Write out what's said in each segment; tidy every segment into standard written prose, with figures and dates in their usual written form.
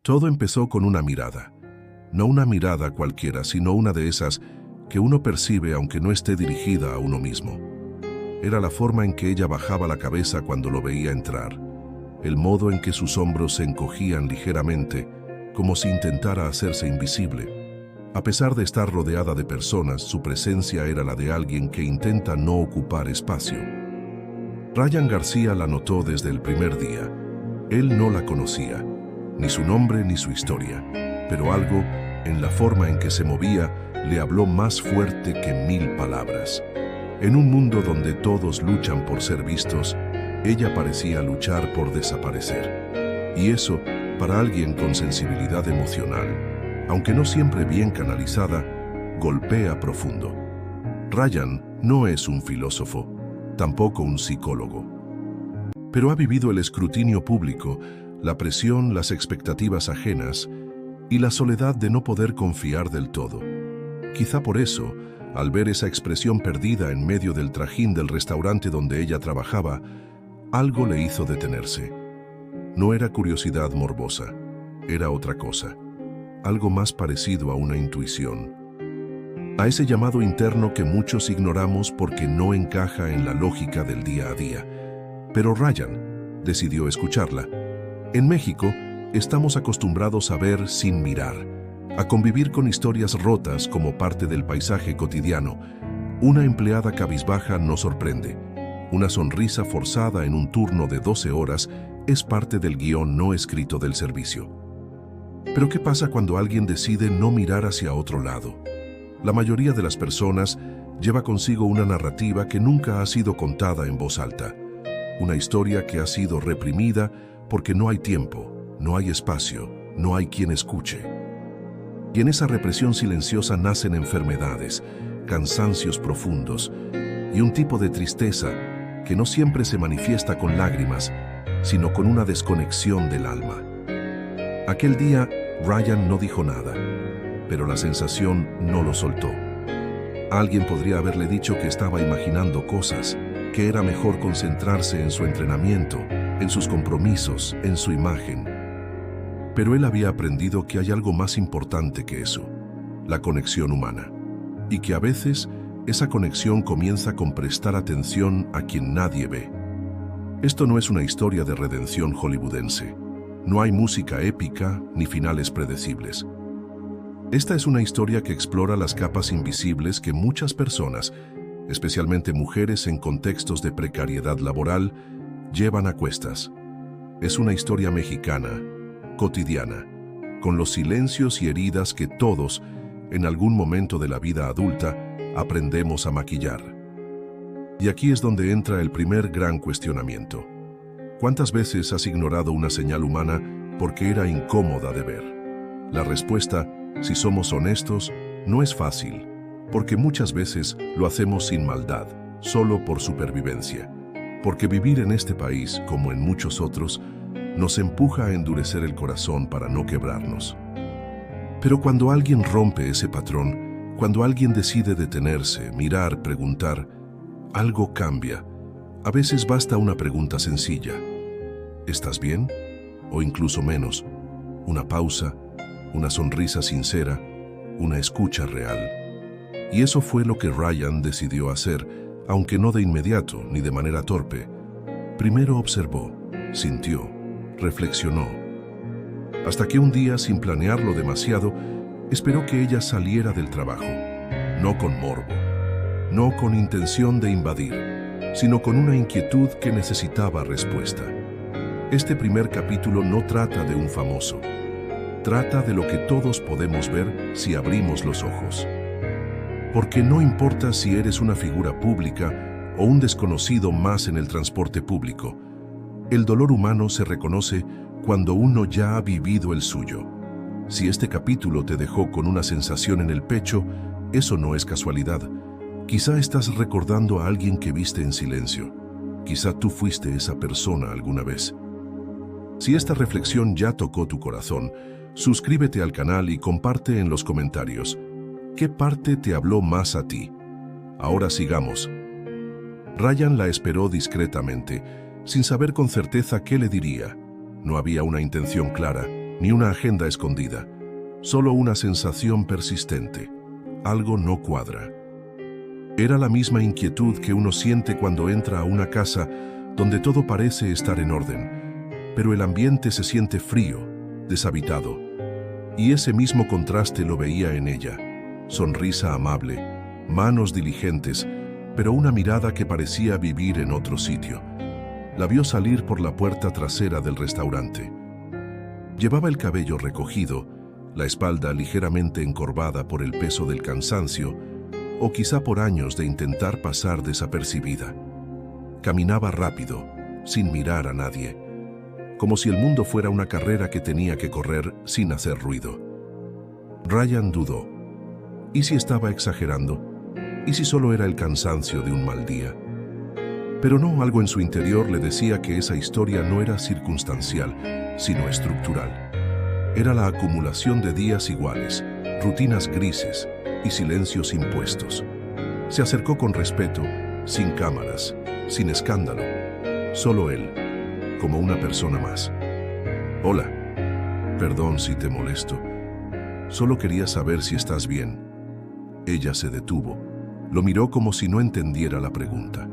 Todo empezó con una mirada. No una mirada cualquiera, sino una de esas que uno percibe aunque no esté dirigida a uno mismo. Era la forma en que ella bajaba la cabeza cuando lo veía entrar, el modo en que sus hombros se encogían ligeramente, como si intentara hacerse invisible. A pesar de estar rodeada de personas, su presencia era la de alguien que intenta no ocupar espacio. Ryan García la notó desde el primer día. Él no la conocía, ni su nombre ni su historia, pero algo, en la forma en que se movía, le habló más fuerte que 1000 palabras. En un mundo donde todos luchan por ser vistos, ella parecía luchar por desaparecer. Y eso, para alguien con sensibilidad emocional, aunque no siempre bien canalizada, golpea profundo. Ryan no es un filósofo, tampoco un psicólogo. Pero ha vivido el escrutinio público, la presión, las expectativas ajenas y la soledad de no poder confiar del todo. Quizá por eso, al ver esa expresión perdida en medio del trajín del restaurante donde ella trabajaba, algo le hizo detenerse. No era curiosidad morbosa, era otra cosa, algo más parecido a una intuición. A ese llamado interno que muchos ignoramos porque no encaja en la lógica del día a día. Pero Ryan decidió escucharla. En México, estamos acostumbrados a ver sin mirar, a convivir con historias rotas como parte del paisaje cotidiano. Una empleada cabizbaja nos sorprende. Una sonrisa forzada en un turno de 12 horas es parte del guión no escrito del servicio. Pero ¿qué pasa cuando alguien decide no mirar hacia otro lado? La mayoría de las personas lleva consigo una narrativa que nunca ha sido contada en voz alta. Una historia que ha sido reprimida porque no hay tiempo, no hay espacio, no hay quien escuche. Y en esa represión silenciosa nacen enfermedades, cansancios profundos y un tipo de tristeza que no siempre se manifiesta con lágrimas, sino con una desconexión del alma. Aquel día, Ryan no dijo nada, pero la sensación no lo soltó. Alguien podría haberle dicho que estaba imaginando cosas, que era mejor concentrarse en su entrenamiento, en sus compromisos, en su imagen. Pero él había aprendido que hay algo más importante que eso, la conexión humana, y que a veces esa conexión comienza con prestar atención a quien nadie ve. Esto no es una historia de redención hollywoodense. No hay música épica ni finales predecibles. Esta es una historia que explora las capas invisibles que muchas personas, especialmente mujeres en contextos de precariedad laboral, llevan a cuestas. Es una historia mexicana, cotidiana, con los silencios y heridas que todos, en algún momento de la vida adulta, aprendemos a maquillar. Y aquí es donde entra el primer gran cuestionamiento. ¿Cuántas veces has ignorado una señal humana porque era incómoda de ver? La respuesta, si somos honestos, no es fácil, porque muchas veces lo hacemos sin maldad, solo por supervivencia. Porque vivir en este país, como en muchos otros, nos empuja a endurecer el corazón para no quebrarnos. Pero cuando alguien rompe ese patrón, cuando alguien decide detenerse, mirar, preguntar, algo cambia. A veces basta una pregunta sencilla. ¿Estás bien? O incluso menos. Una pausa, una sonrisa sincera, una escucha real. Y eso fue lo que Ryan decidió hacer, aunque no de inmediato ni de manera torpe. Primero observó, sintió, reflexionó. Hasta que un día, sin planearlo demasiado, esperó que ella saliera del trabajo. No con morbo, no con intención de invadir, sino con una inquietud que necesitaba respuesta. Este primer capítulo no trata de un famoso. Trata de lo que todos podemos ver si abrimos los ojos. Porque no importa si eres una figura pública o un desconocido más en el transporte público, el dolor humano se reconoce cuando uno ya ha vivido el suyo. Si este capítulo te dejó con una sensación en el pecho, eso no es casualidad. Quizá estás recordando a alguien que viste en silencio. Quizá tú fuiste esa persona alguna vez. Si esta reflexión ya tocó tu corazón, suscríbete al canal y comparte en los comentarios. ¿Qué parte te habló más a ti? Ahora sigamos. Ryan la esperó discretamente, sin saber con certeza qué le diría. No había una intención clara, ni una agenda escondida, solo una sensación persistente. Algo no cuadra. Era la misma inquietud que uno siente cuando entra a una casa donde todo parece estar en orden, pero el ambiente se siente frío, deshabitado. Y ese mismo contraste lo veía en ella. Sonrisa amable, manos diligentes, pero una mirada que parecía vivir en otro sitio. La vio salir por la puerta trasera del restaurante. Llevaba el cabello recogido, la espalda ligeramente encorvada por el peso del cansancio, o quizá por años de intentar pasar desapercibida. Caminaba rápido, sin mirar a nadie, como si el mundo fuera una carrera que tenía que correr sin hacer ruido. Ryan dudó. ¿Y si estaba exagerando? ¿Y si solo era el cansancio de un mal día? Pero no, algo en su interior le decía que esa historia no era circunstancial, sino estructural. Era la acumulación de días iguales, rutinas grises y silencios impuestos. Se acercó con respeto, sin cámaras, sin escándalo. Solo él, como una persona más. Hola, perdón si te molesto. Solo quería saber si estás bien. Ella se detuvo. Lo miró como si no entendiera la pregunta.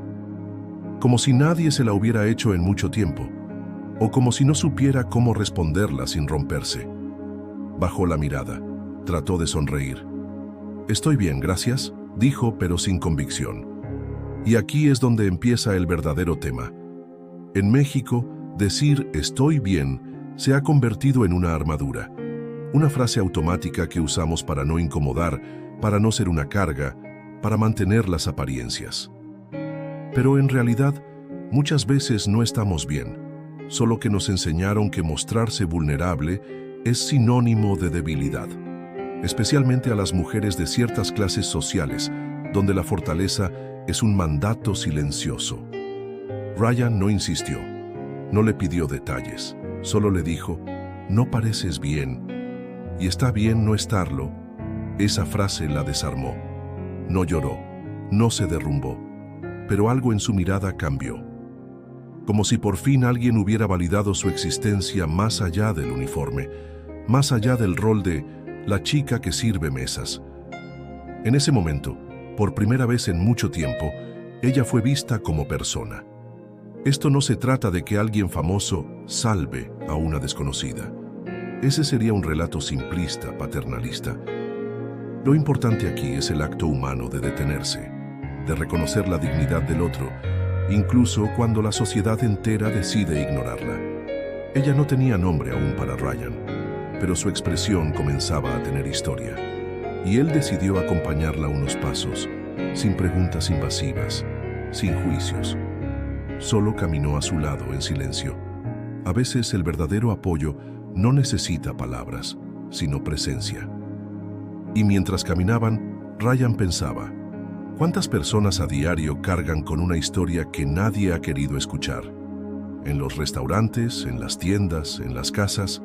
Como si nadie se la hubiera hecho en mucho tiempo, o como si no supiera cómo responderla sin romperse. Bajó la mirada, trató de sonreír. Estoy bien, gracias, dijo, pero sin convicción. Y aquí es donde empieza el verdadero tema. En México, decir estoy bien se ha convertido en una armadura, una frase automática que usamos para no incomodar, para no ser una carga, para mantener las apariencias. Pero en realidad, muchas veces no estamos bien, solo que nos enseñaron que mostrarse vulnerable es sinónimo de debilidad, especialmente a las mujeres de ciertas clases sociales, donde la fortaleza es un mandato silencioso. Ryan no insistió, no le pidió detalles, solo le dijo, no pareces bien, y está bien no estarlo. Esa frase la desarmó. No lloró, no se derrumbó, pero algo en su mirada cambió. Como si por fin alguien hubiera validado su existencia más allá del uniforme, más allá del rol de la chica que sirve mesas. En ese momento, por primera vez en mucho tiempo, ella fue vista como persona. Esto no se trata de que alguien famoso salve a una desconocida. Ese sería un relato simplista, paternalista. Lo importante aquí es el acto humano de detenerse, de reconocer la dignidad del otro, incluso cuando la sociedad entera decide ignorarla. Ella no tenía nombre aún para Ryan, pero su expresión comenzaba a tener historia, y él decidió acompañarla unos pasos, sin preguntas invasivas, sin juicios. Solo caminó a su lado en silencio. A veces el verdadero apoyo no necesita palabras, sino presencia. Y mientras caminaban, Ryan pensaba, ¿cuántas personas a diario cargan con una historia que nadie ha querido escuchar? En los restaurantes, en las tiendas, en las casas,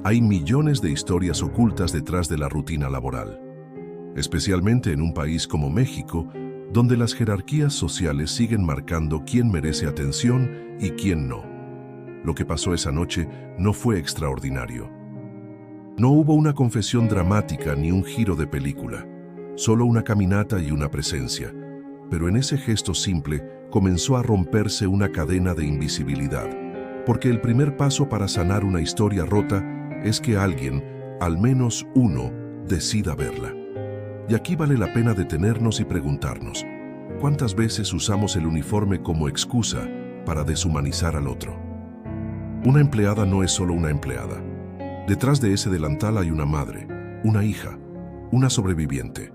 hay millones de historias ocultas detrás de la rutina laboral. Especialmente en un país como México, donde las jerarquías sociales siguen marcando quién merece atención y quién no. Lo que pasó esa noche no fue extraordinario. No hubo una confesión dramática ni un giro de película, solo una caminata y una presencia. Pero en ese gesto simple comenzó a romperse una cadena de invisibilidad, porque el primer paso para sanar una historia rota es que alguien, al menos uno, decida verla. Y aquí vale la pena detenernos y preguntarnos, ¿cuántas veces usamos el uniforme como excusa para deshumanizar al otro? Una empleada no es solo una empleada. Detrás de ese delantal hay una madre, una hija, una sobreviviente.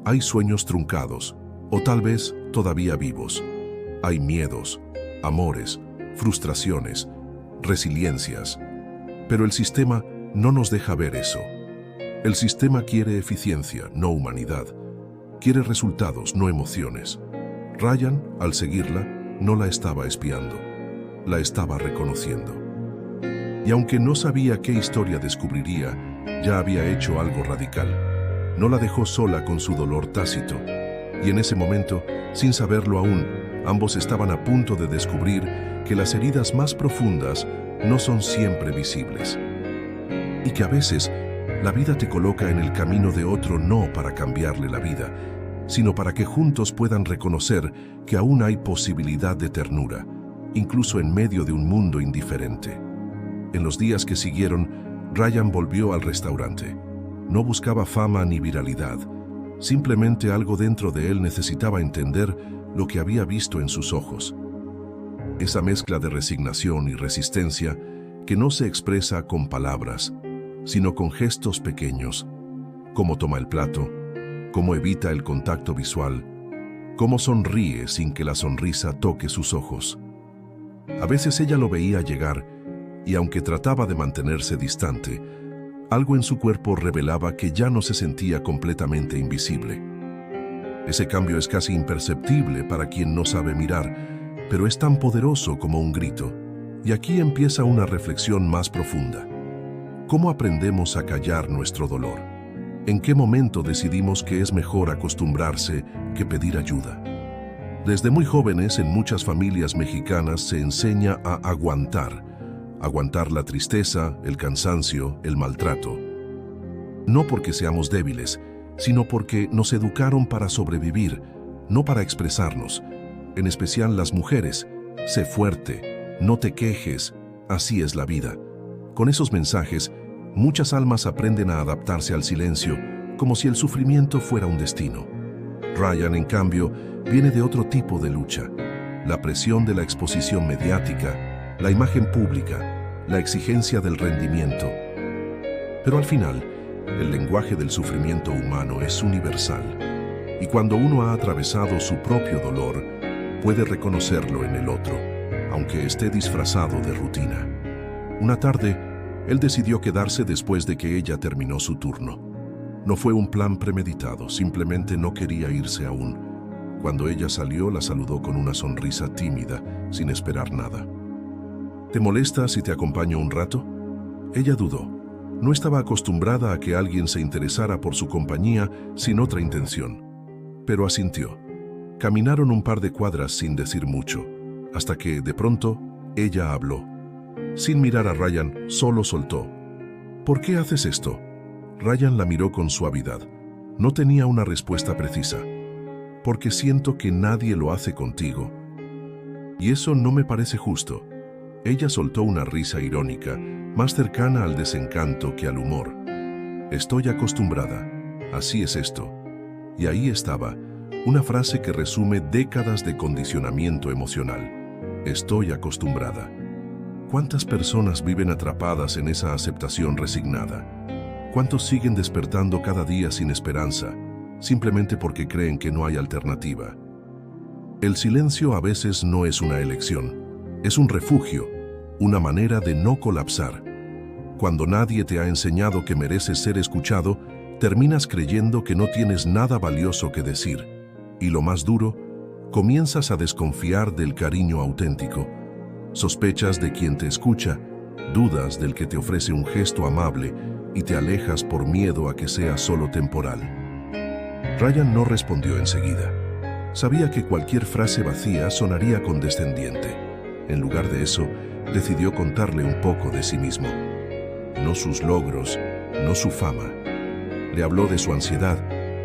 Hay sueños truncados, o tal vez todavía vivos. Hay miedos, amores, frustraciones, resiliencias. Pero el sistema no nos deja ver eso. El sistema quiere eficiencia, no humanidad. Quiere resultados, no emociones. Ryan, al seguirla, no la estaba espiando. La estaba reconociendo. Y aunque no sabía qué historia descubriría, ya había hecho algo radical. No la dejó sola con su dolor tácito. Y en ese momento, sin saberlo aún, ambos estaban a punto de descubrir que las heridas más profundas no son siempre visibles. y que a veces la vida te coloca en el camino de otro no para cambiarle la vida, sino para que juntos puedan reconocer que aún hay posibilidad de ternura, incluso en medio de un mundo indiferente. En los días que siguieron, Ryan volvió al restaurante. No buscaba fama ni viralidad, simplemente algo dentro de él necesitaba entender lo que había visto en sus ojos. Esa mezcla de resignación y resistencia que no se expresa con palabras, sino con gestos pequeños, cómo toma el plato, cómo evita el contacto visual, cómo sonríe sin que la sonrisa toque sus ojos. A veces ella lo veía llegar y aunque trataba de mantenerse distante, algo en su cuerpo revelaba que ya no se sentía completamente invisible. Ese cambio es casi imperceptible para quien no sabe mirar, pero es tan poderoso como un grito. Y aquí empieza una reflexión más profunda. ¿Cómo aprendemos a callar nuestro dolor? ¿En qué momento decidimos que es mejor acostumbrarse que pedir ayuda? Desde muy jóvenes, en muchas familias mexicanas se enseña a aguantar la tristeza, el cansancio, el maltrato. No porque seamos débiles, sino porque nos educaron para sobrevivir, no para expresarnos. En especial las mujeres, sé fuerte, no te quejes, así es la vida. Con esos mensajes, muchas almas aprenden a adaptarse al silencio, como si el sufrimiento fuera un destino. Ryan, en cambio, viene de otro tipo de lucha. La presión de la exposición mediática, la imagen pública, la exigencia del rendimiento. Pero al final, el lenguaje del sufrimiento humano es universal. Y cuando uno ha atravesado su propio dolor, puede reconocerlo en el otro, aunque esté disfrazado de rutina. Una tarde, él decidió quedarse después de que ella terminó su turno. No fue un plan premeditado, simplemente no quería irse aún. Cuando ella salió, la saludó con una sonrisa tímida, sin esperar nada. ¿Te molesta si te acompaño un rato? Ella dudó. No estaba acostumbrada a que alguien se interesara por su compañía sin otra intención, pero asintió. Caminaron un par de cuadras sin decir mucho, hasta que, de pronto, ella habló. Sin mirar a Ryan, solo soltó. ¿Por qué haces esto? Ryan la miró con suavidad. No tenía una respuesta precisa. Porque siento que nadie lo hace contigo. Y eso no me parece justo. Ella soltó una risa irónica, más cercana al desencanto que al humor. Estoy acostumbrada. Así es esto. Y ahí estaba, una frase que resume décadas de condicionamiento emocional. Estoy acostumbrada. ¿Cuántas personas viven atrapadas en esa aceptación resignada? ¿Cuántos siguen despertando cada día sin esperanza, simplemente porque creen que no hay alternativa? El silencio a veces no es una elección, es un refugio, una manera de no colapsar. Cuando nadie te ha enseñado que mereces ser escuchado, terminas creyendo que no tienes nada valioso que decir. Y lo más duro, comienzas a desconfiar del cariño auténtico. Sospechas de quien te escucha, dudas del que te ofrece un gesto amable y te alejas por miedo a que sea solo temporal. Ryan no respondió enseguida. Sabía que cualquier frase vacía sonaría condescendiente. En lugar de eso, decidió contarle un poco de sí mismo. No sus logros, no su fama. Le habló de su ansiedad,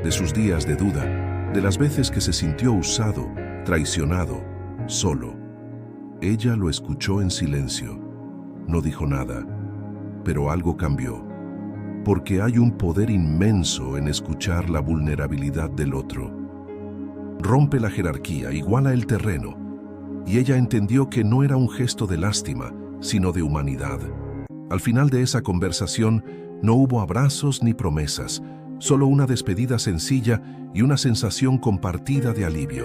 de sus días de duda, de las veces que se sintió usado, traicionado, solo. Ella lo escuchó en silencio. No dijo nada, pero algo cambió. Porque hay un poder inmenso en escuchar la vulnerabilidad del otro. Rompe la jerarquía, iguala el terreno, y ella entendió que no era un gesto de lástima, sino de humanidad. Al final de esa conversación, no hubo abrazos ni promesas, solo una despedida sencilla y una sensación compartida de alivio.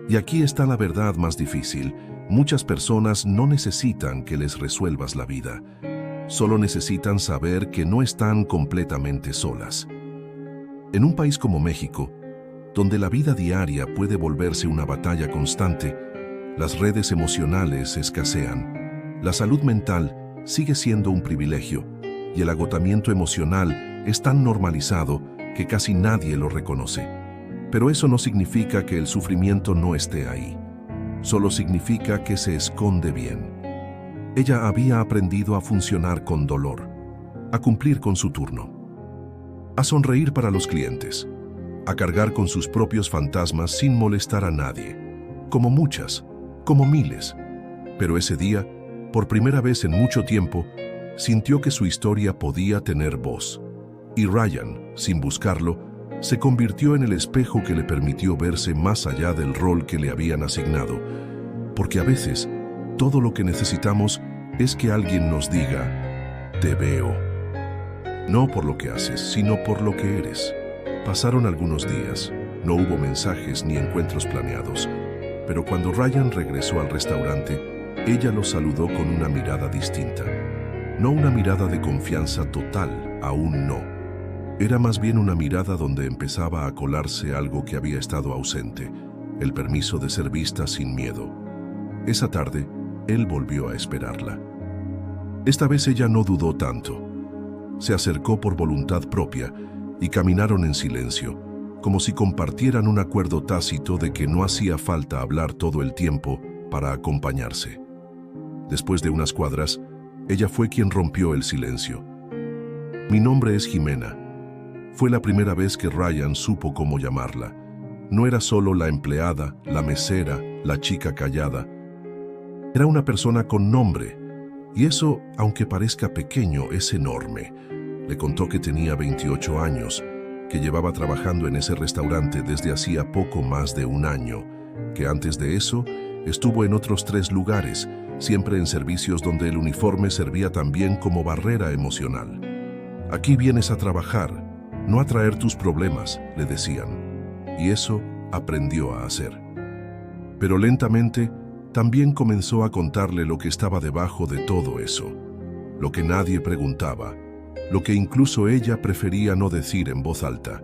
Y aquí está la verdad más difícil. Muchas personas no necesitan que les resuelvas la vida. Solo necesitan saber que no están completamente solas. En un país como México, donde la vida diaria puede volverse una batalla constante, las redes emocionales escasean, la salud mental sigue siendo un privilegio y el agotamiento emocional es tan normalizado que casi nadie lo reconoce. Pero eso no significa que el sufrimiento no esté ahí. Solo significa que se esconde bien. Ella había aprendido a funcionar con dolor. a cumplir con su turno, a sonreír para los clientes, a cargar con sus propios fantasmas sin molestar a nadie, como muchas, como miles. Pero ese día, por primera vez en mucho tiempo, sintió que su historia podía tener voz. Y Ryan, sin buscarlo, se convirtió en el espejo que le permitió verse más allá del rol que le habían asignado. Porque a veces, todo lo que necesitamos es que alguien nos diga, te veo. No por lo que haces, sino por lo que eres. Pasaron algunos días, no hubo mensajes ni encuentros planeados, pero cuando Ryan regresó al restaurante, ella lo saludó con una mirada distinta. No una mirada de confianza total, aún no. Era más bien una mirada donde empezaba a colarse algo que había estado ausente, el permiso de ser vista sin miedo. Esa tarde, él volvió a esperarla. Esta vez ella no dudó tanto. Se acercó por voluntad propia y caminaron en silencio, como si compartieran un acuerdo tácito de que no hacía falta hablar todo el tiempo para acompañarse. Después de unas cuadras, ella fue quien rompió el silencio. Mi nombre es Jimena. Fue la primera vez que Ryan supo cómo llamarla. No era solo la empleada, la mesera, la chica callada. Era una persona con nombre, y eso, aunque parezca pequeño, es enorme. Le contó que tenía 28 años, que llevaba trabajando en ese restaurante desde hacía poco más de un año, que antes de eso estuvo en otros 3 lugares, siempre en servicios donde el uniforme servía también como barrera emocional. Aquí vienes a trabajar, no a traer tus problemas, le decían, y eso aprendió a hacer. Pero lentamente también comenzó a contarle lo que estaba debajo de todo eso, lo que nadie preguntaba, lo que incluso ella prefería no decir en voz alta,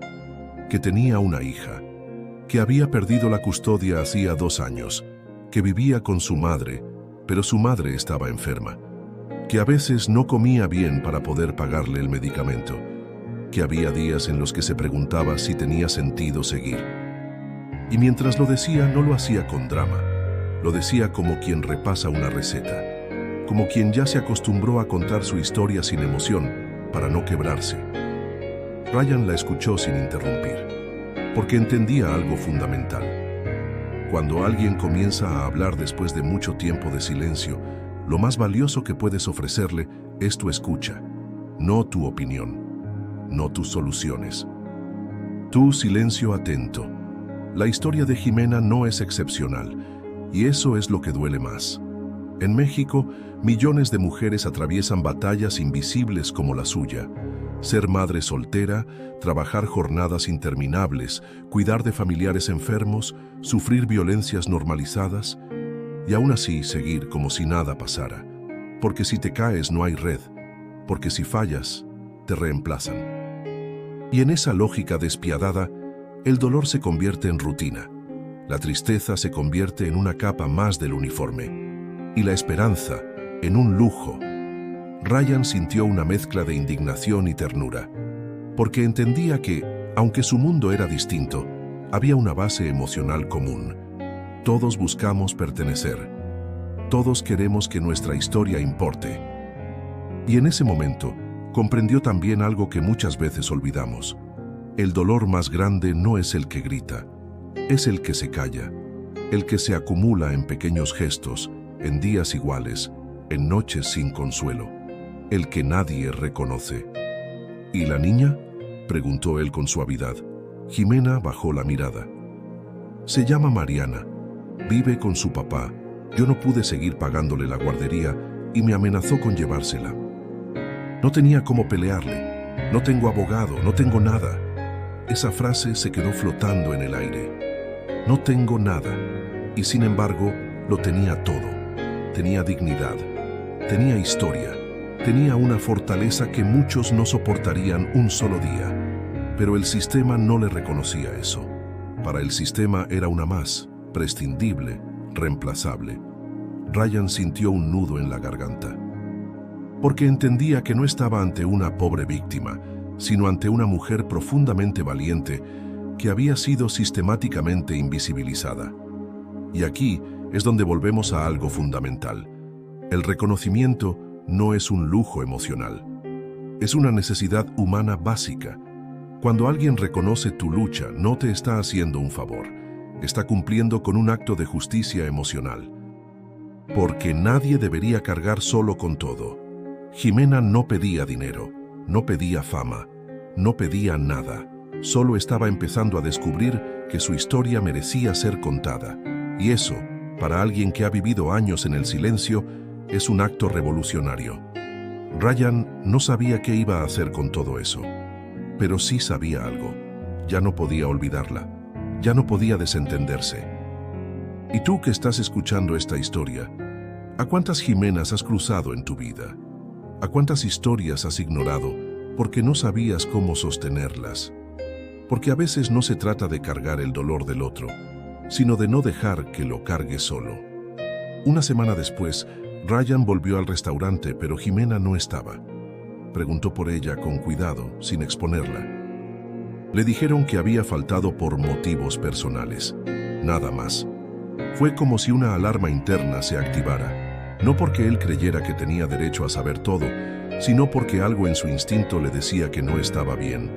que tenía una hija, que había perdido la custodia hacía 2 años, que vivía con su madre, pero su madre estaba enferma, que a veces no comía bien para poder pagarle el medicamento, que había días en los que se preguntaba si tenía sentido seguir. Y mientras lo decía, no lo hacía con drama, lo decía como quien repasa una receta, como quien ya se acostumbró a contar su historia sin emoción, para no quebrarse. Ryan la escuchó sin interrumpir, porque entendía algo fundamental. Cuando alguien comienza a hablar después de mucho tiempo de silencio, lo más valioso que puedes ofrecerle es tu escucha, no tu opinión, no tus soluciones. Tu silencio atento. La historia de Jimena no es excepcional, y eso es lo que duele más. En México, millones de mujeres atraviesan batallas invisibles como la suya. Ser madre soltera, trabajar jornadas interminables, cuidar de familiares enfermos, sufrir violencias normalizadas, y aún así seguir como si nada pasara. Porque si te caes no hay red, porque si fallas, te reemplazan. Y en esa lógica despiadada, el dolor se convierte en rutina. La tristeza se convierte en una capa más del uniforme. Y la esperanza en un lujo. Ryan sintió una mezcla de indignación y ternura, porque entendía que, aunque su mundo era distinto, había una base emocional común. Todos buscamos pertenecer. Todos queremos que nuestra historia importe. Y en ese momento, comprendió también algo que muchas veces olvidamos. El dolor más grande no es el que grita, es el que se calla, el que se acumula en pequeños gestos, en días iguales, en noches sin consuelo, el que nadie reconoce. ¿Y la niña?, preguntó él con suavidad. Jimena bajó la mirada. Se llama Mariana, vive con su papá. Yo no pude seguir pagándole la guardería y me amenazó con llevársela. No tenía cómo pelearle, no tengo abogado, no tengo nada. Esa frase se quedó flotando en el aire. No tengo nada, y sin embargo, lo tenía todo. Tenía dignidad, tenía historia, tenía una fortaleza que muchos no soportarían un solo día. Pero el sistema no le reconocía eso. Para el sistema era una más, prescindible, reemplazable. Ryan sintió un nudo en la garganta. Porque entendía que no estaba ante una pobre víctima, sino ante una mujer profundamente valiente que había sido sistemáticamente invisibilizada. Y aquí es donde volvemos a algo fundamental. El reconocimiento no es un lujo emocional. Es una necesidad humana básica. Cuando alguien reconoce tu lucha, no te está haciendo un favor. Está cumpliendo con un acto de justicia emocional. Porque nadie debería cargar solo con todo. Jimena no pedía dinero, no pedía fama, no pedía nada. Solo estaba empezando a descubrir que su historia merecía ser contada. Y eso, para alguien que ha vivido años en el silencio, es un acto revolucionario. Ryan no sabía qué iba a hacer con todo eso. Pero sí sabía algo. Ya no podía olvidarla. Ya no podía desentenderse. Y tú que estás escuchando esta historia, ¿a cuántas Jimenas has cruzado en tu vida? ¿A cuántas historias has ignorado porque no sabías cómo sostenerlas? Porque a veces no se trata de cargar el dolor del otro, sino de no dejar que lo cargue solo. Una semana después, Ryan volvió al restaurante, pero Jimena no estaba. Preguntó por ella con cuidado, sin exponerla. Le dijeron que había faltado por motivos personales. Nada más. Fue como si una alarma interna se activara. No porque él creyera que tenía derecho a saber todo, sino porque algo en su instinto le decía que no estaba bien.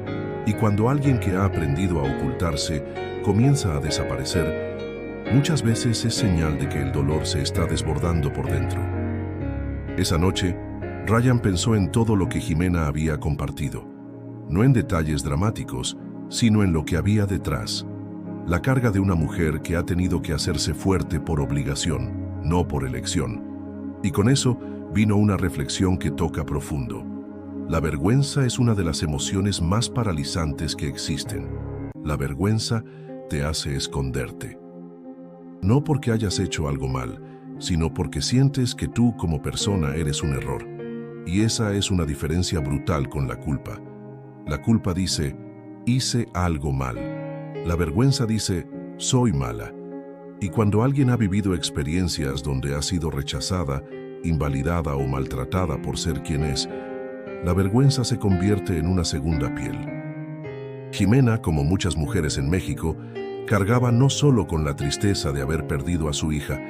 Y cuando alguien que ha aprendido a ocultarse comienza a desaparecer, muchas veces es señal de que el dolor se está desbordando por dentro. Esa noche, Ryan pensó en todo lo que Jimena había compartido. No en detalles dramáticos, sino en lo que había detrás. La carga de una mujer que ha tenido que hacerse fuerte por obligación, no por elección. Y con eso vino una reflexión que toca profundo. La vergüenza es una de las emociones más paralizantes que existen. La vergüenza te hace esconderte. No porque hayas hecho algo mal, sino porque sientes que tú como persona eres un error. Y esa es una diferencia brutal con la culpa. La culpa dice, hice algo mal. La vergüenza dice, soy mala. Y cuando alguien ha vivido experiencias donde ha sido rechazada, invalidada o maltratada por ser quien es, la vergüenza se convierte en una segunda piel. Jimena, como muchas mujeres en México, cargaba no solo con la tristeza de haber perdido a su hija,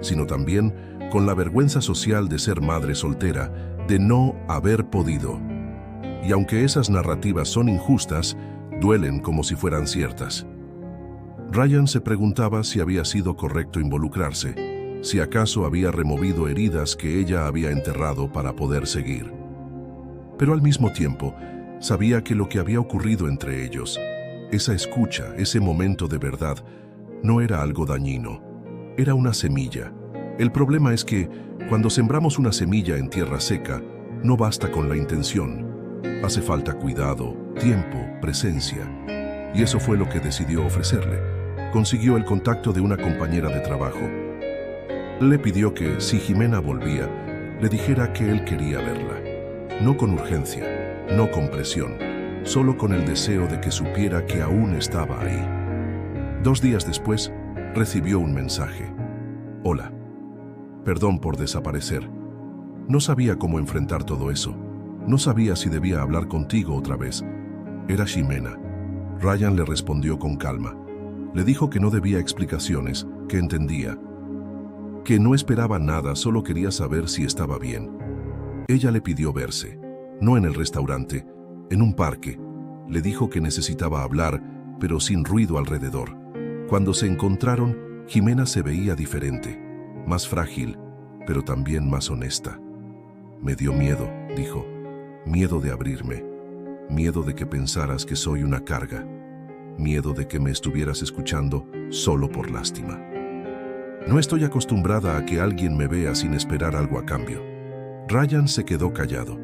sino también con la vergüenza social de ser madre soltera, de no haber podido. Y aunque esas narrativas son injustas, duelen como si fueran ciertas. Ryan se preguntaba si había sido correcto involucrarse, si acaso había removido heridas que ella había enterrado para poder seguir. Pero al mismo tiempo, sabía que lo que había ocurrido entre ellos, esa escucha, ese momento de verdad, no era algo dañino, era una semilla. El problema es que, cuando sembramos una semilla en tierra seca, no basta con la intención. Hace falta cuidado, tiempo, presencia. Y eso fue lo que decidió ofrecerle. Consiguió el contacto de una compañera de trabajo. Le pidió que, si Jimena volvía, le dijera que él quería verla. No con urgencia, no con presión, solo con el deseo de que supiera que aún estaba ahí. 2 días después, recibió un mensaje. Hola. Perdón por desaparecer. No sabía cómo enfrentar todo eso. No sabía si debía hablar contigo otra vez. Era Jimena. Ryan le respondió con calma. Le dijo que no debía explicaciones, que entendía. Que no esperaba nada, solo quería saber si estaba bien. Ella le pidió verse, no en el restaurante, en un parque. Le dijo que necesitaba hablar, pero sin ruido alrededor. Cuando se encontraron, Jimena se veía diferente, más frágil, pero también más honesta. Me dio miedo, dijo. Miedo de abrirme. Miedo de que pensaras que soy una carga. Miedo de que me estuvieras escuchando solo por lástima. No estoy acostumbrada a que alguien me vea sin esperar algo a cambio. Ryan se quedó callado.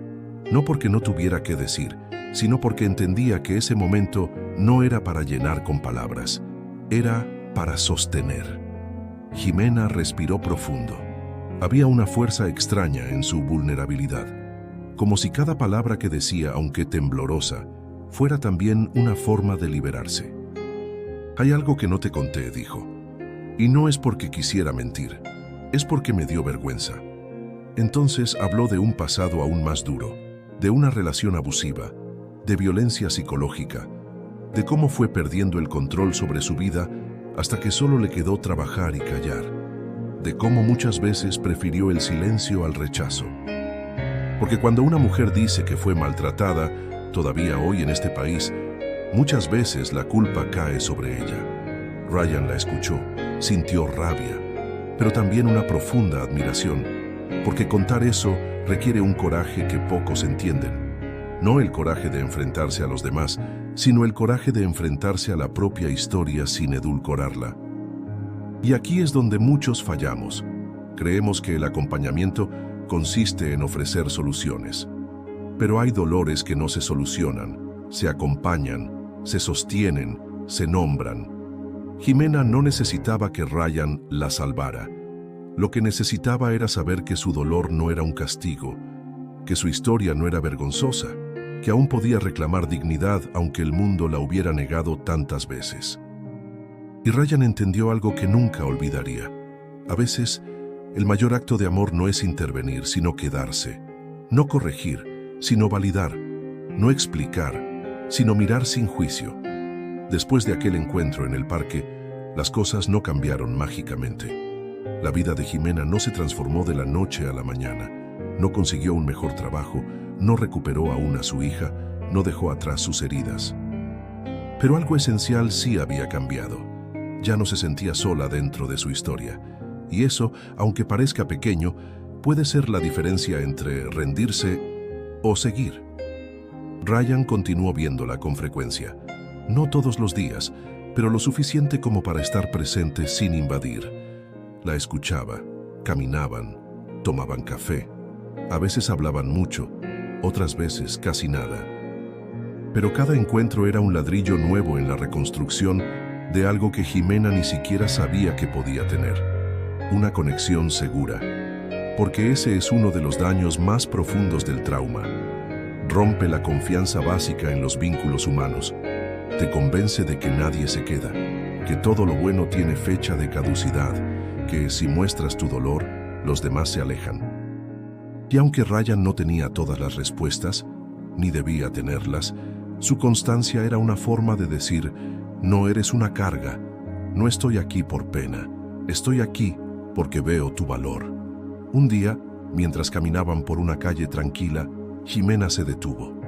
No porque no tuviera qué decir, sino porque entendía que ese momento no era para llenar con palabras. Era para sostener. Jimena respiró profundo. Había una fuerza extraña en su vulnerabilidad, como si cada palabra que decía, aunque temblorosa, fuera también una forma de liberarse. Hay algo que no te conté, dijo. Y no es porque quisiera mentir, es porque me dio vergüenza. Entonces habló de un pasado aún más duro, de una relación abusiva, de violencia psicológica, de cómo fue perdiendo el control sobre su vida hasta que solo le quedó trabajar y callar, de cómo muchas veces prefirió el silencio al rechazo. Porque cuando una mujer dice que fue maltratada, todavía hoy en este país, muchas veces la culpa cae sobre ella. Ryan la escuchó, sintió rabia, pero también una profunda admiración, porque contar eso requiere un coraje que pocos entienden. No el coraje de enfrentarse a los demás, sino el coraje de enfrentarse a la propia historia sin edulcorarla. Y aquí es donde muchos fallamos. Creemos que el acompañamiento consiste en ofrecer soluciones. Pero hay dolores que no se solucionan, se acompañan, se sostienen, se nombran. Jimena no necesitaba que Ryan la salvara. Lo que necesitaba era saber que su dolor no era un castigo, que su historia no era vergonzosa, que aún podía reclamar dignidad aunque el mundo la hubiera negado tantas veces. Y Ryan entendió algo que nunca olvidaría. A veces, el mayor acto de amor no es intervenir, sino quedarse. No corregir, sino validar. No explicar, sino mirar sin juicio. Después de aquel encuentro en el parque, las cosas no cambiaron mágicamente. La vida de Jimena no se transformó de la noche a la mañana. No consiguió un mejor trabajo, no recuperó aún a su hija, no dejó atrás sus heridas. Pero algo esencial sí había cambiado. Ya no se sentía sola dentro de su historia. Y eso, aunque parezca pequeño, puede ser la diferencia entre rendirse o seguir. Ryan continuó viéndola con frecuencia. No todos los días, pero lo suficiente como para estar presente sin invadir. La escuchaba, caminaban, tomaban café. A veces hablaban mucho, otras veces casi nada. Pero cada encuentro era un ladrillo nuevo en la reconstrucción de algo que Jimena ni siquiera sabía que podía tener. Una conexión segura, porque ese es uno de los daños más profundos del trauma. Rompe la confianza básica en los vínculos humanos. Te convence de que nadie se queda, que todo lo bueno tiene fecha de caducidad, que si muestras tu dolor, los demás se alejan. Y aunque Ryan no tenía todas las respuestas, ni debía tenerlas, su constancia era una forma de decir: no eres una carga, no estoy aquí por pena, estoy aquí porque veo tu valor. Un día, mientras caminaban por una calle tranquila, Jimena se detuvo.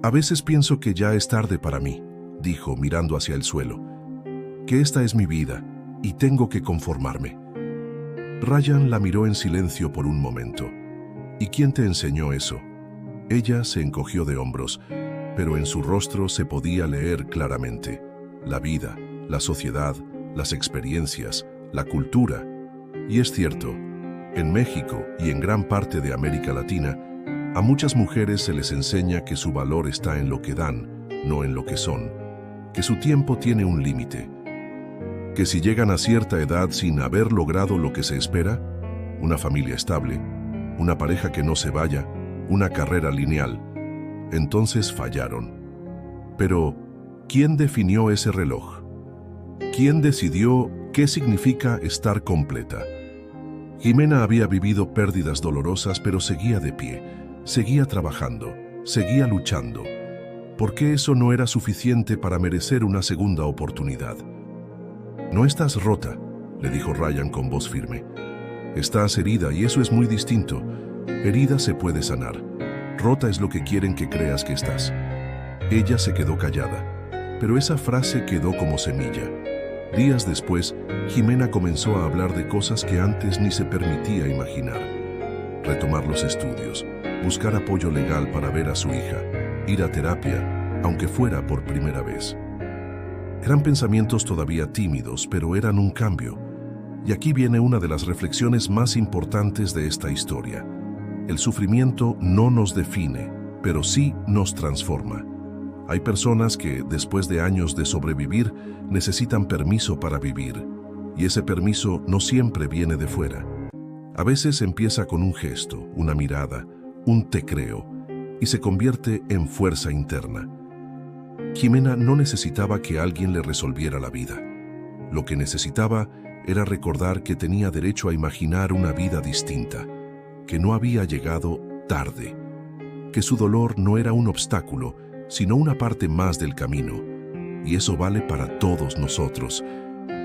A veces pienso que ya es tarde para mí, dijo mirando hacia el suelo, que esta es mi vida y tengo que conformarme. Ryan la miró en silencio por un momento. ¿Y quién te enseñó eso? Ella se encogió de hombros, pero en su rostro se podía leer claramente: la vida, la sociedad, las experiencias, la cultura. Y es cierto, en México y en gran parte de América Latina, a muchas mujeres se les enseña que su valor está en lo que dan, no en lo que son, que su tiempo tiene un límite, que si llegan a cierta edad sin haber logrado lo que se espera, una familia estable, una pareja que no se vaya, una carrera lineal, entonces fallaron. Pero, ¿quién definió ese reloj? ¿Quién decidió qué significa estar completa? Jimena había vivido pérdidas dolorosas, pero seguía de pie, seguía trabajando, seguía luchando. ¿Por qué eso no era suficiente para merecer una segunda oportunidad? No estás rota, le dijo Ryan con voz firme. Estás herida y eso es muy distinto. Herida se puede sanar. Rota es lo que quieren que creas que estás. Ella se quedó callada, pero esa frase quedó como semilla. Días después, Jimena comenzó a hablar de cosas que antes ni se permitía imaginar. Retomar los estudios, buscar apoyo legal para ver a su hija, ir a terapia, aunque fuera por primera vez. Eran pensamientos todavía tímidos, pero eran un cambio. Y aquí viene una de las reflexiones más importantes de esta historia. El sufrimiento no nos define, pero sí nos transforma. Hay personas que, después de años de sobrevivir, necesitan permiso para vivir, y ese permiso no siempre viene de fuera. A veces empieza con un gesto, una mirada, un te creo, y se convierte en fuerza interna. Jimena no necesitaba que alguien le resolviera la vida. Lo que necesitaba era recordar que tenía derecho a imaginar una vida distinta, que no había llegado tarde, que su dolor no era un obstáculo, sino una parte más del camino. Y eso vale para todos nosotros,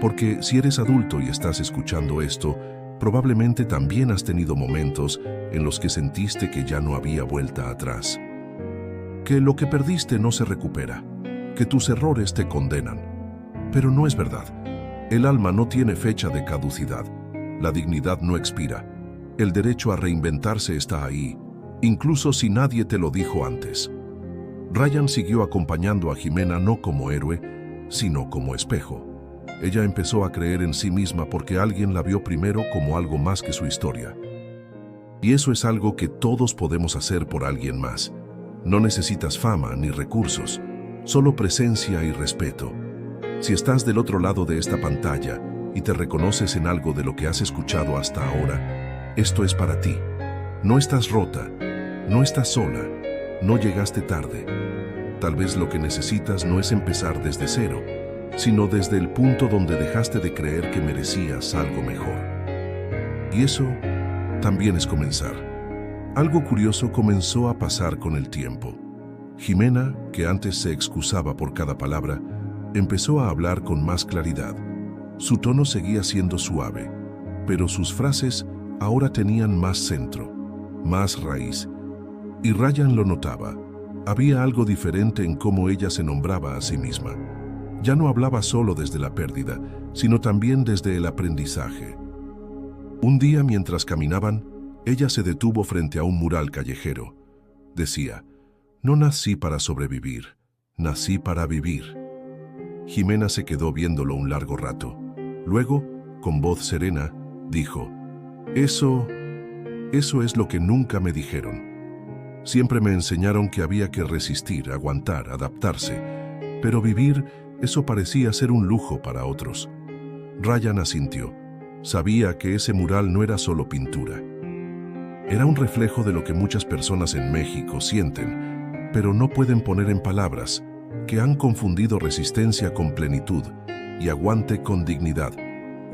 porque si eres adulto y estás escuchando esto, probablemente también has tenido momentos en los que sentiste que ya no había vuelta atrás. Que lo que perdiste no se recupera, que tus errores te condenan. Pero no es verdad. El alma no tiene fecha de caducidad. La dignidad no expira. El derecho a reinventarse está ahí, incluso si nadie te lo dijo antes. Ryan siguió acompañando a Jimena no como héroe, sino como espejo. Ella empezó a creer en sí misma porque alguien la vio primero como algo más que su historia. Y eso es algo que todos podemos hacer por alguien más. No necesitas fama ni recursos, solo presencia y respeto. Si estás del otro lado de esta pantalla y te reconoces en algo de lo que has escuchado hasta ahora, esto es para ti. No estás rota, no estás sola, no llegaste tarde. Tal vez lo que necesitas no es empezar desde cero, sino desde el punto donde dejaste de creer que merecías algo mejor. Y eso también es comenzar. Algo curioso comenzó a pasar con el tiempo. Jimena, que antes se excusaba por cada palabra, empezó a hablar con más claridad. Su tono seguía siendo suave, pero sus frases ahora tenían más centro, más raíz. Y Ryan lo notaba. Había algo diferente en cómo ella se nombraba a sí misma. Ya no hablaba solo desde la pérdida, sino también desde el aprendizaje. Un día, mientras caminaban, ella se detuvo frente a un mural callejero. Decía: «No nací para sobrevivir, nací para vivir». Jimena se quedó viéndolo un largo rato. Luego, con voz serena, dijo: Eso es lo que nunca me dijeron. Siempre me enseñaron que había que resistir, aguantar, adaptarse, pero vivir, eso parecía ser un lujo para otros». Ryan asintió. Sabía que ese mural no era solo pintura. Era un reflejo de lo que muchas personas en México sienten, pero no pueden poner en palabras, que han confundido resistencia con plenitud y aguante con dignidad.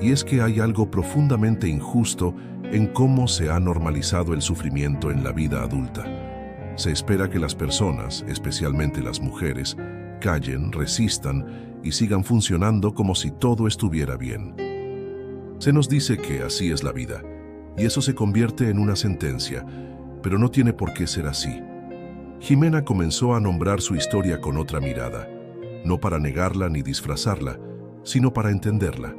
Y es que hay algo profundamente injusto en cómo se ha normalizado el sufrimiento en la vida adulta. Se espera que las personas, especialmente las mujeres, callen, resistan y sigan funcionando como si todo estuviera bien. Se nos dice que así es la vida, y eso se convierte en una sentencia, pero no tiene por qué ser así. Jimena comenzó a nombrar su historia con otra mirada, no para negarla ni disfrazarla, sino para entenderla.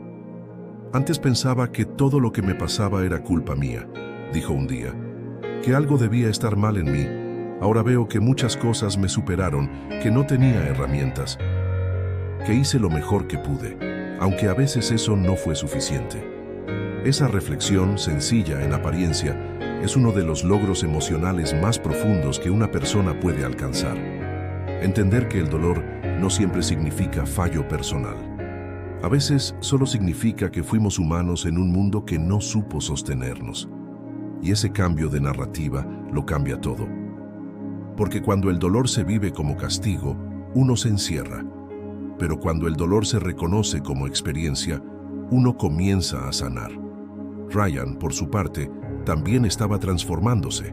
«Antes pensaba que todo lo que me pasaba era culpa mía», dijo un día, «que algo debía estar mal en mí. Ahora veo que muchas cosas me superaron, que no tenía herramientas, que hice lo mejor que pude, aunque a veces eso no fue suficiente». Esa reflexión, sencilla en apariencia, es uno de los logros emocionales más profundos que una persona puede alcanzar. Entender que el dolor no siempre significa fallo personal. A veces solo significa que fuimos humanos en un mundo que no supo sostenernos. Y ese cambio de narrativa lo cambia todo. Porque cuando el dolor se vive como castigo, uno se encierra. Pero cuando el dolor se reconoce como experiencia, uno comienza a sanar. Ryan, por su parte, también estaba transformándose,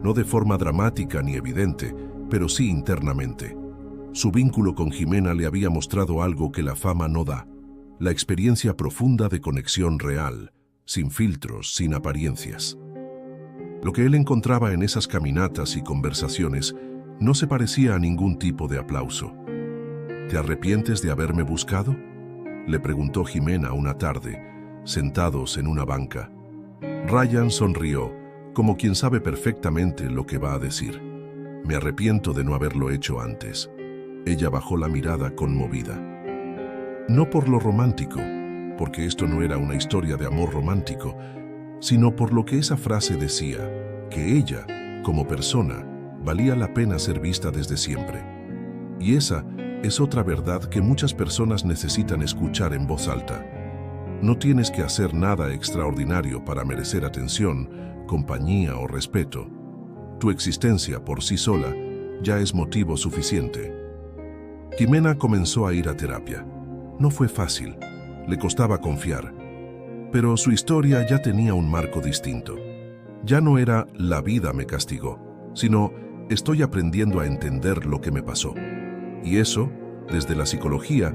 no de forma dramática ni evidente, pero sí internamente. Su vínculo con Jimena le había mostrado algo que la fama no da: la experiencia profunda de conexión real, sin filtros, sin apariencias. Lo que él encontraba en esas caminatas y conversaciones no se parecía a ningún tipo de aplauso. «¿Te arrepientes de haberme buscado?», le preguntó Jimena una tarde, sentados en una banca. Ryan sonrió, como quien sabe perfectamente lo que va a decir. «Me arrepiento de no haberlo hecho antes». Ella bajó la mirada conmovida. No por lo romántico, porque esto no era una historia de amor romántico, sino por lo que esa frase decía, que ella, como persona, valía la pena ser vista desde siempre. Y esa es otra verdad que muchas personas necesitan escuchar en voz alta. No tienes que hacer nada extraordinario para merecer atención, compañía o respeto. Tu existencia por sí sola ya es motivo suficiente. Jimena comenzó a ir a terapia. No fue fácil, le costaba confiar, pero su historia ya tenía un marco distinto. Ya no era «la vida me castigó», sino «estoy aprendiendo a entender lo que me pasó». Y eso, desde la psicología,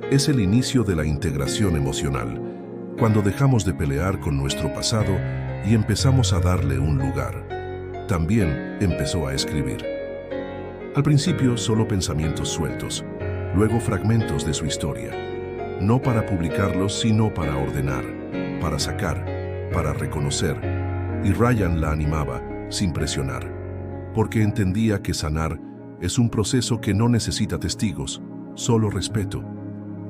es el inicio de la integración emocional, cuando dejamos de pelear con nuestro pasado y empezamos a darle un lugar. También empezó a escribir. Al principio solo pensamientos sueltos, luego fragmentos de su historia. No para publicarlos, sino para ordenar, para sacar, para reconocer. Y Ryan la animaba, sin presionar, porque entendía que sanar es un proceso que no necesita testigos, solo respeto.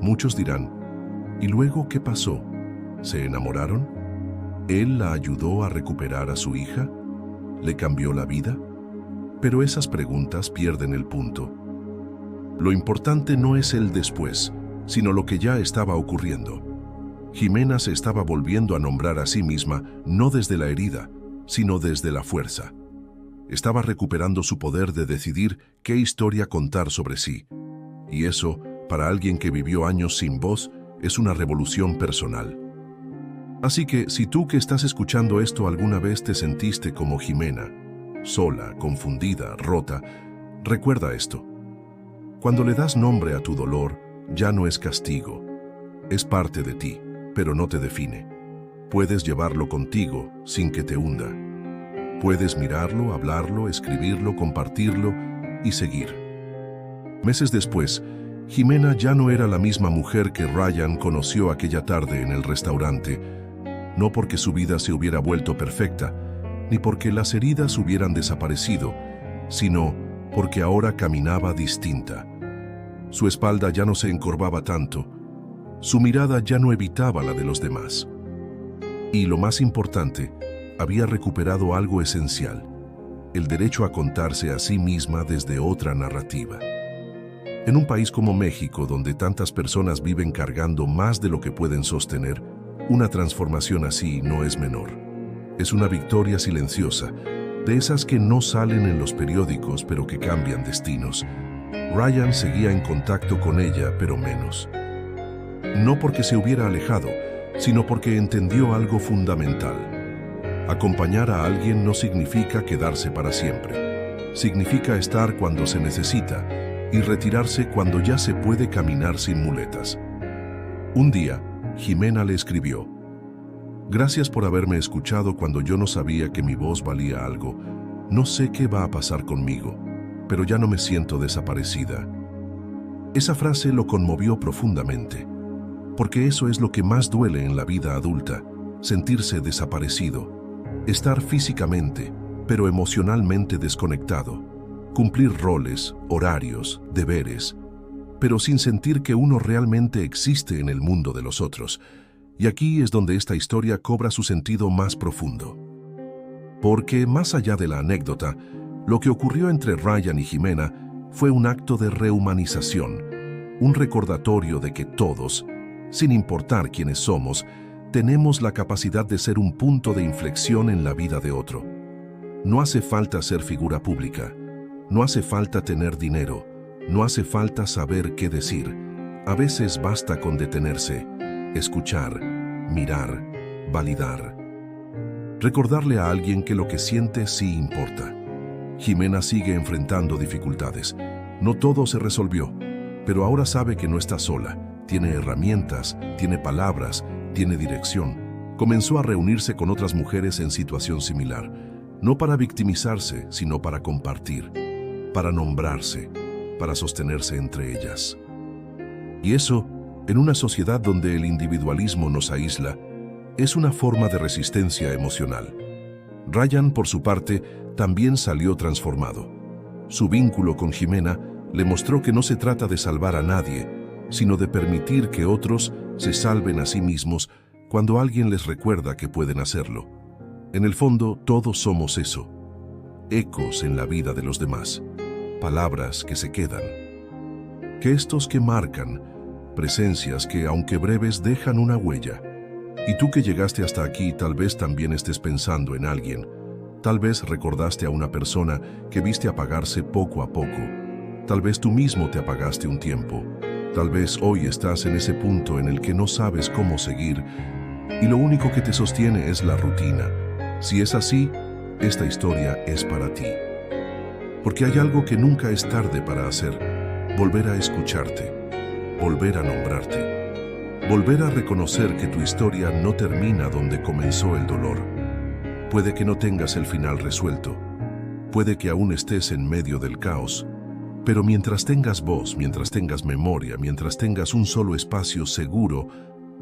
Muchos dirán, ¿y luego qué pasó? ¿Se enamoraron? ¿Él la ayudó a recuperar a su hija? ¿Le cambió la vida? Pero esas preguntas pierden el punto. Lo importante no es el después, sino lo que ya estaba ocurriendo. Jimena se estaba volviendo a nombrar a sí misma no desde la herida, sino desde la fuerza. Estaba recuperando su poder de decidir qué historia contar sobre sí. Y eso, para alguien que vivió años sin voz, es una revolución personal. Así que, si tú que estás escuchando esto alguna vez te sentiste como Jimena, sola, confundida, rota, recuerda esto. Cuando le das nombre a tu dolor, ya no es castigo. Es parte de ti, pero no te define. Puedes llevarlo contigo sin que te hunda. Puedes mirarlo, hablarlo, escribirlo, compartirlo y seguir. Meses después, Jimena ya no era la misma mujer que Ryan conoció aquella tarde en el restaurante, no porque su vida se hubiera vuelto perfecta, ni porque las heridas hubieran desaparecido, sino porque ahora caminaba distinta. Su espalda ya no se encorvaba tanto, su mirada ya no evitaba la de los demás. Y lo más importante, había recuperado algo esencial, el derecho a contarse a sí misma desde otra narrativa. En un país como México, donde tantas personas viven cargando más de lo que pueden sostener, una transformación así no es menor. Es una victoria silenciosa, de esas que no salen en los periódicos pero que cambian destinos. Ryan seguía en contacto con ella, pero menos. No porque se hubiera alejado, sino porque entendió algo fundamental. Acompañar a alguien no significa quedarse para siempre. Significa estar cuando se necesita y retirarse cuando ya se puede caminar sin muletas. Un día, Jimena le escribió: «Gracias por haberme escuchado cuando yo no sabía que mi voz valía algo. No sé qué va a pasar conmigo, pero ya no me siento desaparecida». Esa frase lo conmovió profundamente, porque eso es lo que más duele en la vida adulta, sentirse desaparecido, estar físicamente, pero emocionalmente desconectado, cumplir roles, horarios, deberes, pero sin sentir que uno realmente existe en el mundo de los otros. Y aquí es donde esta historia cobra su sentido más profundo. Porque, más allá de la anécdota, lo que ocurrió entre Ryan y Jimena fue un acto de rehumanización, un recordatorio de que todos, sin importar quiénes somos, tenemos la capacidad de ser un punto de inflexión en la vida de otro. No hace falta ser figura pública, no hace falta tener dinero, no hace falta saber qué decir. A veces basta con detenerse, escuchar, mirar, validar. Recordarle a alguien que lo que siente sí importa. Jimena sigue enfrentando dificultades. No todo se resolvió, pero ahora sabe que no está sola. Tiene herramientas, tiene palabras, tiene dirección. Comenzó a reunirse con otras mujeres en situación similar, no para victimizarse, sino para compartir, para nombrarse, para sostenerse entre ellas. Y eso, en una sociedad donde el individualismo nos aísla, es una forma de resistencia emocional. Ryan, por su parte, también salió transformado. Su vínculo con Jimena le mostró que no se trata de salvar a nadie, sino de permitir que otros se salven a sí mismos cuando alguien les recuerda que pueden hacerlo. En el fondo, todos somos eso, ecos en la vida de los demás, palabras que se quedan, gestos que marcan, presencias que, aunque breves, dejan una huella. Y tú que llegaste hasta aquí, tal vez también estés pensando en alguien. Tal vez recordaste a una persona que viste apagarse poco a poco. Tal vez tú mismo te apagaste un tiempo. Tal vez hoy estás en ese punto en el que no sabes cómo seguir y lo único que te sostiene es la rutina. Si es así, esta historia es para ti. Porque hay algo que nunca es tarde para hacer: volver a escucharte, volver a nombrarte. Volver a reconocer que tu historia no termina donde comenzó el dolor. Puede que no tengas el final resuelto. Puede que aún estés en medio del caos. Pero mientras tengas voz, mientras tengas memoria, mientras tengas un solo espacio seguro,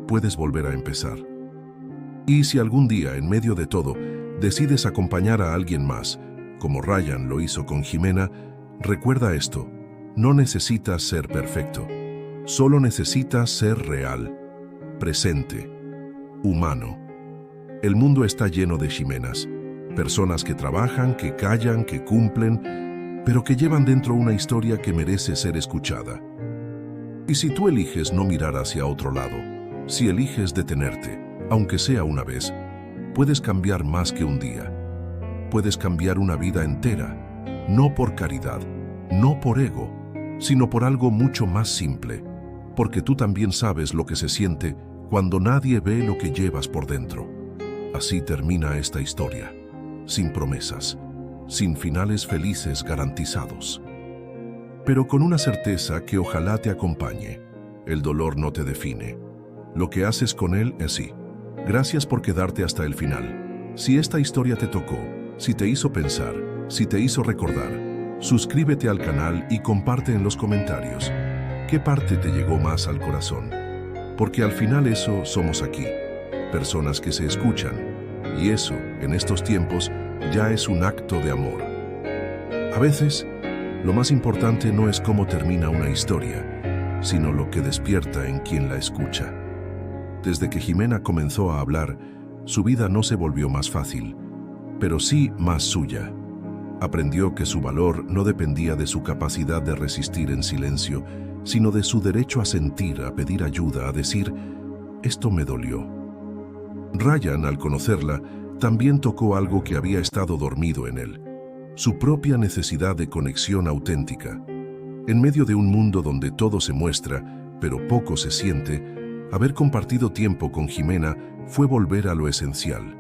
puedes volver a empezar. Y si algún día, en medio de todo, decides acompañar a alguien más, como Ryan lo hizo con Jimena, recuerda esto: no necesitas ser perfecto. Solo necesitas ser real, presente, humano. El mundo está lleno de Jimenas, personas que trabajan, que callan, que cumplen, pero que llevan dentro una historia que merece ser escuchada. Y si tú eliges no mirar hacia otro lado, si eliges detenerte, aunque sea una vez, puedes cambiar más que un día. Puedes cambiar una vida entera, no por caridad, no por ego, sino por algo mucho más simple, porque tú también sabes lo que se siente cuando nadie ve lo que llevas por dentro. Así termina esta historia, sin promesas, sin finales felices garantizados, pero con una certeza que ojalá te acompañe. El dolor no te define. Lo que haces con él es sí. Gracias por quedarte hasta el final. Si esta historia te tocó, si te hizo pensar, si te hizo recordar, suscríbete al canal y comparte en los comentarios qué parte te llegó más al corazón. Porque al final eso somos aquí, personas que se escuchan, y eso, en estos tiempos, ya es un acto de amor. A veces, lo más importante no es cómo termina una historia, sino lo que despierta en quien la escucha. Desde que Jimena comenzó a hablar, su vida no se volvió más fácil, pero sí más suya. Aprendió que su valor no dependía de su capacidad de resistir en silencio, sino de su derecho a sentir, a pedir ayuda, a decir: esto me dolió. Ryan, al conocerla, también tocó algo que había estado dormido en él: su propia necesidad de conexión auténtica. En medio de un mundo donde todo se muestra, pero poco se siente, haber compartido tiempo con Jimena fue volver a lo esencial,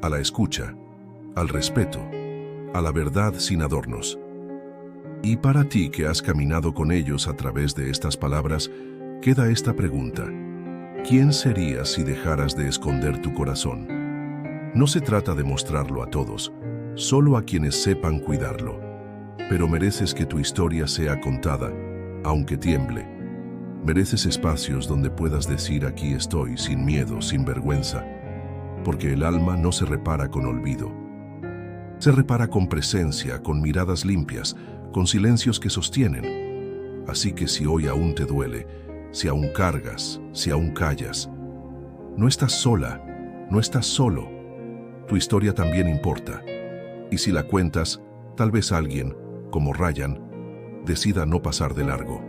a la escucha, al respeto, a la verdad sin adornos. Y para ti que has caminado con ellos a través de estas palabras, queda esta pregunta: ¿quién serías si dejaras de esconder tu corazón? No se trata de mostrarlo a todos, solo a quienes sepan cuidarlo. Pero mereces que tu historia sea contada, aunque tiemble. Mereces espacios donde puedas decir: aquí estoy, sin miedo, sin vergüenza. Porque el alma no se repara con olvido. Se repara con presencia, con miradas limpias, con silencios que sostienen. Así que si hoy aún te duele, si aún cargas, si aún callas, no estás sola, no estás solo. Tu historia también importa. Y si la cuentas, tal vez alguien, como Ryan, decida no pasar de largo.